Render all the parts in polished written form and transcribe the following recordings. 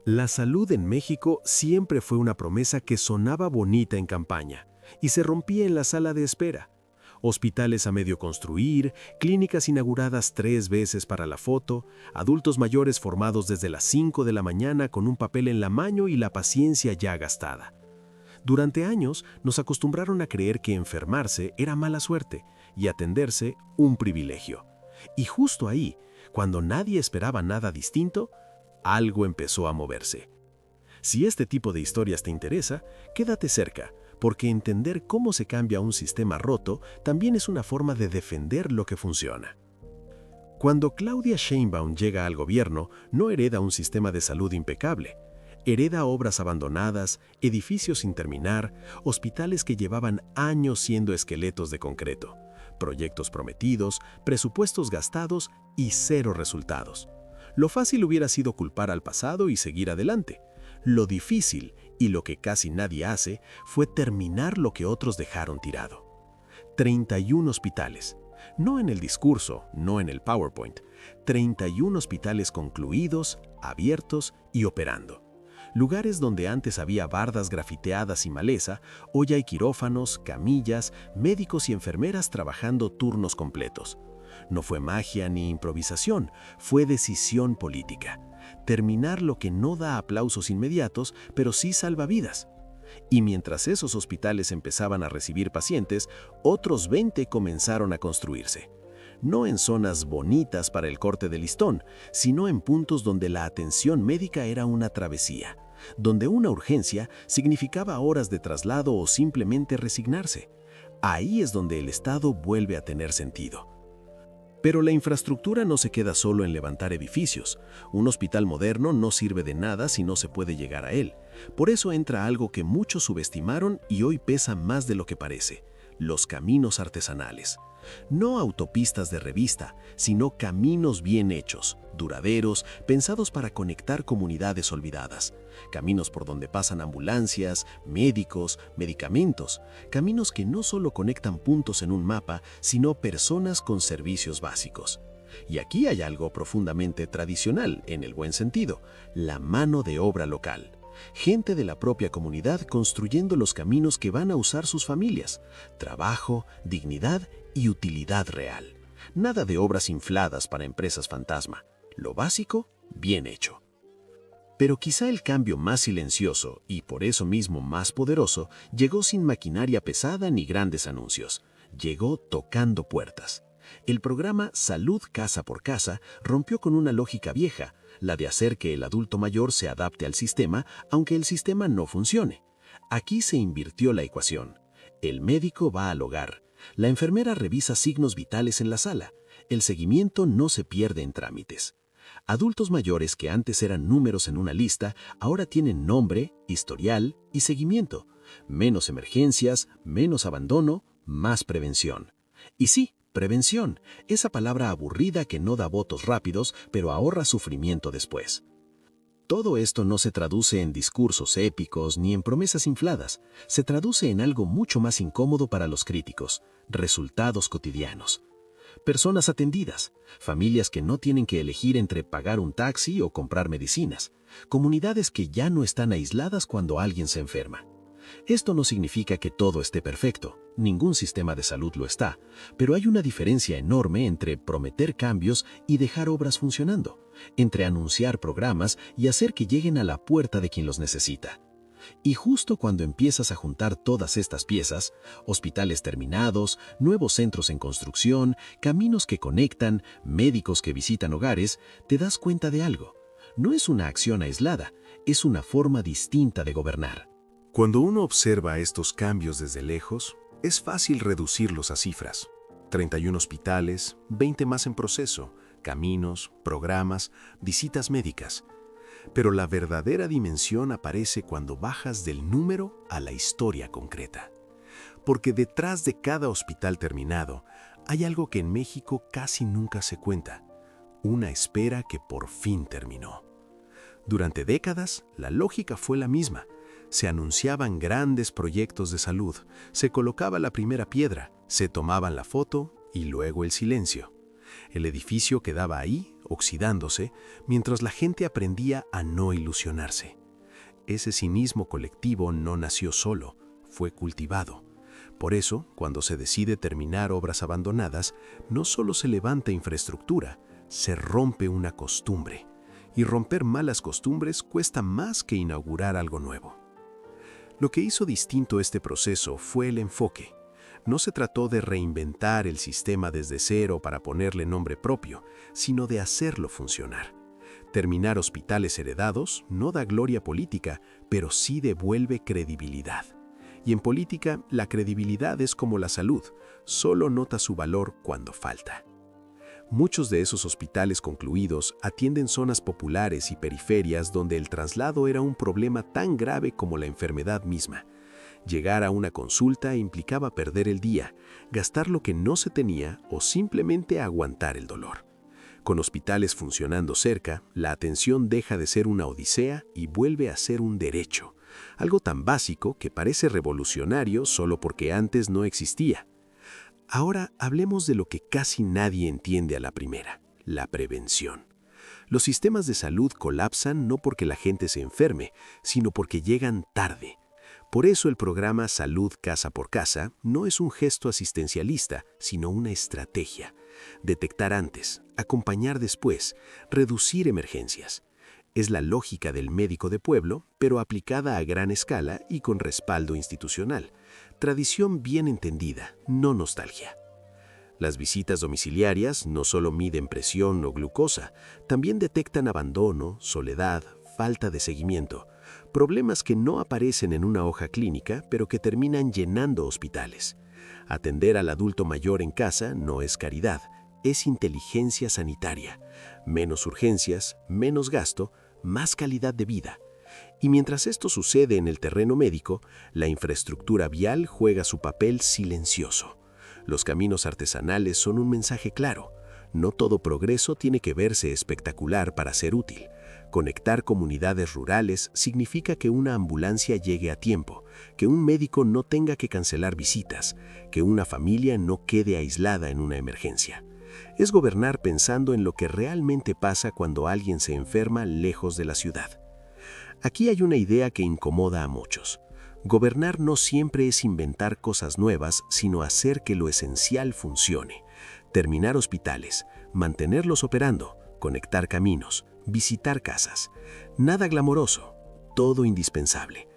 La salud en México siempre fue una promesa que sonaba bonita en campaña y se rompía en la sala de espera. Hospitales a medio construir, clínicas inauguradas 3 veces para la foto, adultos mayores formados desde las 5 de la mañana con un papel en la mano y la paciencia ya gastada. Durante años nos acostumbraron a creer que enfermarse era mala suerte y atenderse un privilegio. Y justo ahí, cuando nadie esperaba nada distinto, algo empezó a moverse. Si este tipo de historias te interesa, quédate cerca, porque entender cómo se cambia un sistema roto también es una forma de defender lo que funciona. Cuando Claudia Sheinbaum llega al gobierno, no hereda un sistema de salud impecable. Hereda obras abandonadas, edificios sin terminar, hospitales que llevaban años siendo esqueletos de concreto, proyectos prometidos, presupuestos gastados y cero resultados. Lo fácil hubiera sido culpar al pasado y seguir adelante. Lo difícil, y lo que casi nadie hace, fue terminar lo que otros dejaron tirado. 31 hospitales. No en el discurso, no en el PowerPoint. 31 hospitales concluidos, abiertos y operando. Lugares donde antes había bardas grafiteadas y maleza, hoy hay quirófanos, camillas, médicos y enfermeras trabajando turnos completos. No fue magia ni improvisación, fue decisión política. Terminar lo que no da aplausos inmediatos, pero sí salva vidas. Y mientras esos hospitales empezaban a recibir pacientes, otros 20 comenzaron a construirse. No en zonas bonitas para el corte de listón, sino en puntos donde la atención médica era una travesía, donde una urgencia significaba horas de traslado o simplemente resignarse. Ahí es donde el Estado vuelve a tener sentido. Pero la infraestructura no se queda solo en levantar edificios. Un hospital moderno no sirve de nada si no se puede llegar a él. Por eso entra algo que muchos subestimaron y hoy pesa más de lo que parece: los caminos artesanales. No autopistas de revista, sino caminos bien hechos, duraderos, pensados para conectar comunidades olvidadas. Caminos por donde pasan ambulancias, médicos, medicamentos. Caminos que no solo conectan puntos en un mapa, sino personas con servicios básicos. Y aquí hay algo profundamente tradicional, en el buen sentido: la mano de obra local. Gente de la propia comunidad construyendo los caminos que van a usar sus familias. Trabajo, dignidad y utilidad real. Nada de obras infladas para empresas fantasma. Lo básico, bien hecho. Pero quizá el cambio más silencioso, y por eso mismo más poderoso, llegó sin maquinaria pesada ni grandes anuncios. Llegó tocando puertas. El programa Salud Casa por Casa rompió con una lógica vieja, la de hacer que el adulto mayor se adapte al sistema, aunque el sistema no funcione. Aquí se invirtió la ecuación. El médico va al hogar. La enfermera revisa signos vitales en la sala. El seguimiento no se pierde en trámites. Adultos mayores que antes eran números en una lista, ahora tienen nombre, historial y seguimiento. Menos emergencias, menos abandono, más prevención. Y sí, prevención, esa palabra aburrida que no da votos rápidos, pero ahorra sufrimiento después. Todo esto no se traduce en discursos épicos ni en promesas infladas. Se traduce en algo mucho más incómodo para los críticos: resultados cotidianos. Personas atendidas, familias que no tienen que elegir entre pagar un taxi o comprar medicinas, comunidades que ya no están aisladas cuando alguien se enferma. Esto no significa que todo esté perfecto, ningún sistema de salud lo está, pero hay una diferencia enorme entre prometer cambios y dejar obras funcionando, entre anunciar programas y hacer que lleguen a la puerta de quien los necesita. Y justo cuando empiezas a juntar todas estas piezas, hospitales terminados, nuevos centros en construcción, caminos que conectan, médicos que visitan hogares, te das cuenta de algo. No es una acción aislada, es una forma distinta de gobernar. Cuando uno observa estos cambios desde lejos, es fácil reducirlos a cifras. 31 hospitales, 20 más en proceso, caminos, programas, visitas médicas. Pero la verdadera dimensión aparece cuando bajas del número a la historia concreta. Porque detrás de cada hospital terminado hay algo que en México casi nunca se cuenta: una espera que por fin terminó. Durante décadas, la lógica fue la misma. Se anunciaban grandes proyectos de salud, se colocaba la primera piedra, se tomaban la foto y luego el silencio. El edificio quedaba ahí, oxidándose, mientras la gente aprendía a no ilusionarse. Ese cinismo colectivo no nació solo, fue cultivado. Por eso, cuando se decide terminar obras abandonadas, no solo se levanta infraestructura, se rompe una costumbre. Y romper malas costumbres cuesta más que inaugurar algo nuevo. Lo que hizo distinto este proceso fue el enfoque. No se trató de reinventar el sistema desde cero para ponerle nombre propio, sino de hacerlo funcionar. Terminar hospitales heredados no da gloria política, pero sí devuelve credibilidad. Y en política, la credibilidad es como la salud, solo nota su valor cuando falta. Muchos de esos hospitales concluidos atienden zonas populares y periferias donde el traslado era un problema tan grave como la enfermedad misma. Llegar a una consulta implicaba perder el día, gastar lo que no se tenía o simplemente aguantar el dolor. Con hospitales funcionando cerca, la atención deja de ser una odisea y vuelve a ser un derecho, algo tan básico que parece revolucionario solo porque antes no existía. Ahora hablemos de lo que casi nadie entiende a la primera, la prevención. Los sistemas de salud colapsan no porque la gente se enferme, sino porque llegan tarde. Por eso el programa Salud Casa por Casa no es un gesto asistencialista, sino una estrategia. Detectar antes, acompañar después, reducir emergencias. Es la lógica del médico de pueblo, pero aplicada a gran escala y con respaldo institucional. Tradición bien entendida, no nostalgia. Las visitas domiciliarias no solo miden presión o glucosa, también detectan abandono, soledad, falta de seguimiento, problemas que no aparecen en una hoja clínica, pero que terminan llenando hospitales. Atender al adulto mayor en casa no es caridad, es inteligencia sanitaria. Menos urgencias, menos gasto, más calidad de vida. Y mientras esto sucede en el terreno médico, la infraestructura vial juega su papel silencioso. Los caminos artesanales son un mensaje claro. No todo progreso tiene que verse espectacular para ser útil. Conectar comunidades rurales significa que una ambulancia llegue a tiempo, que un médico no tenga que cancelar visitas, que una familia no quede aislada en una emergencia. Es gobernar pensando en lo que realmente pasa cuando alguien se enferma lejos de la ciudad. Aquí hay una idea que incomoda a muchos. Gobernar no siempre es inventar cosas nuevas, sino hacer que lo esencial funcione. Terminar hospitales, mantenerlos operando, conectar caminos, visitar casas. Nada glamoroso, todo indispensable.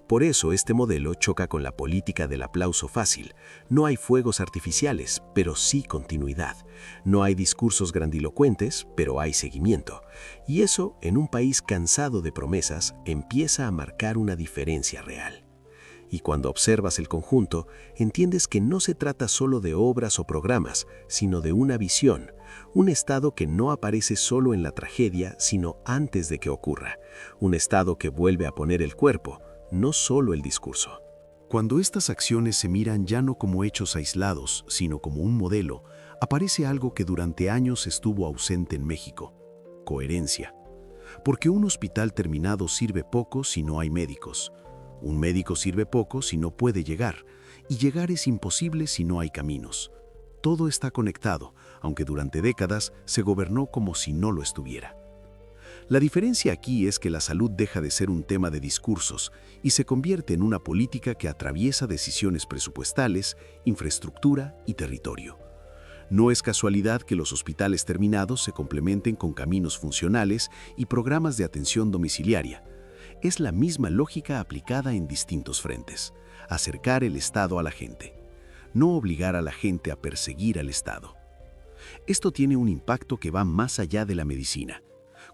Por eso este modelo choca con la política del aplauso fácil. No hay fuegos artificiales, pero sí continuidad. No hay discursos grandilocuentes, pero hay seguimiento. Y eso, en un país cansado de promesas, empieza a marcar una diferencia real. Y cuando observas el conjunto, entiendes que no se trata solo de obras o programas, sino de una visión, un estado que no aparece solo en la tragedia, sino antes de que ocurra, un estado que vuelve a poner el cuerpo, no solo el discurso. Cuando estas acciones se miran ya no como hechos aislados, sino como un modelo, aparece algo que durante años estuvo ausente en México: coherencia. Porque un hospital terminado sirve poco si no hay médicos. Un médico sirve poco si no puede llegar, y llegar es imposible si no hay caminos. Todo está conectado, aunque durante décadas se gobernó como si no lo estuviera. La diferencia aquí es que la salud deja de ser un tema de discursos y se convierte en una política que atraviesa decisiones presupuestales, infraestructura y territorio. No es casualidad que los hospitales terminados se complementen con caminos funcionales y programas de atención domiciliaria. Es la misma lógica aplicada en distintos frentes: acercar el Estado a la gente, no obligar a la gente a perseguir al Estado. Esto tiene un impacto que va más allá de la medicina.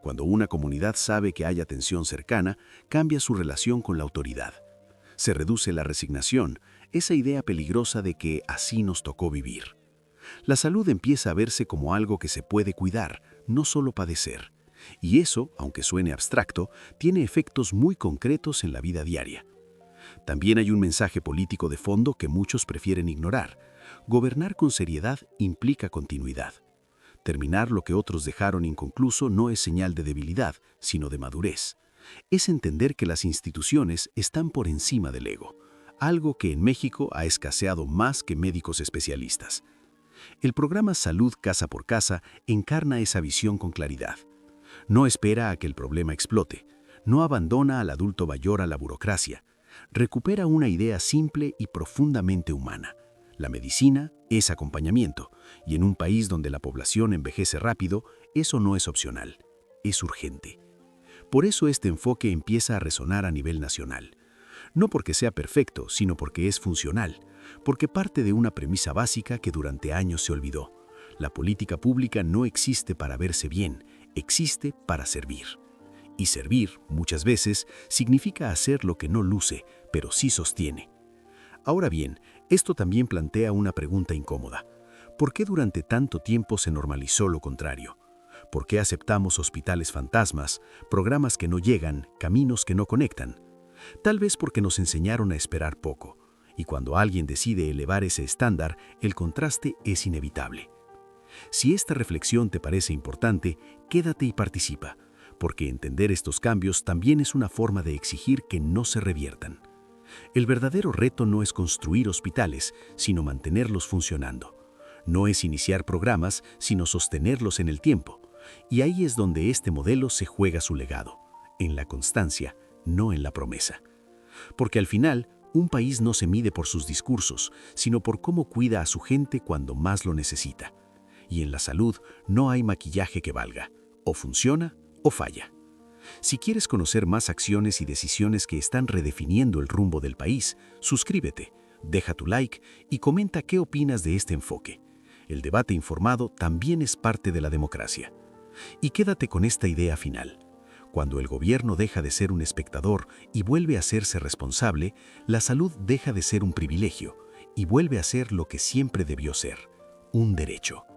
Cuando una comunidad sabe que hay atención cercana, cambia su relación con la autoridad. Se reduce la resignación, esa idea peligrosa de que así nos tocó vivir. La salud empieza a verse como algo que se puede cuidar, no solo padecer. Y eso, aunque suene abstracto, tiene efectos muy concretos en la vida diaria. También hay un mensaje político de fondo que muchos prefieren ignorar. Gobernar con seriedad implica continuidad. Terminar lo que otros dejaron inconcluso no es señal de debilidad, sino de madurez. Es entender que las instituciones están por encima del ego, algo que en México ha escaseado más que médicos especialistas. El programa Salud Casa por Casa encarna esa visión con claridad. No espera a que el problema explote, no abandona al adulto mayor a la burocracia, recupera una idea simple y profundamente humana. La medicina es acompañamiento, y en un país donde la población envejece rápido, eso no es opcional, es urgente. Por eso este enfoque empieza a resonar a nivel nacional. No porque sea perfecto, sino porque es funcional, porque parte de una premisa básica que durante años se olvidó. La política pública no existe para verse bien, existe para servir. Y servir, muchas veces, significa hacer lo que no luce, pero sí sostiene. Ahora bien, esto también plantea una pregunta incómoda. ¿Por qué durante tanto tiempo se normalizó lo contrario? ¿Por qué aceptamos hospitales fantasmas, programas que no llegan, caminos que no conectan? Tal vez porque nos enseñaron a esperar poco, y cuando alguien decide elevar ese estándar, el contraste es inevitable. Si esta reflexión te parece importante, quédate y participa, porque entender estos cambios también es una forma de exigir que no se reviertan. El verdadero reto no es construir hospitales, sino mantenerlos funcionando. No es iniciar programas, sino sostenerlos en el tiempo. Y ahí es donde este modelo se juega su legado, en la constancia, no en la promesa. Porque al final, un país no se mide por sus discursos, sino por cómo cuida a su gente cuando más lo necesita. Y en la salud no hay maquillaje que valga, o funciona o falla. Si quieres conocer más acciones y decisiones que están redefiniendo el rumbo del país, suscríbete, deja tu like y comenta qué opinas de este enfoque. El debate informado también es parte de la democracia. Y quédate con esta idea final. Cuando el gobierno deja de ser un espectador y vuelve a hacerse responsable, la salud deja de ser un privilegio y vuelve a ser lo que siempre debió ser, un derecho.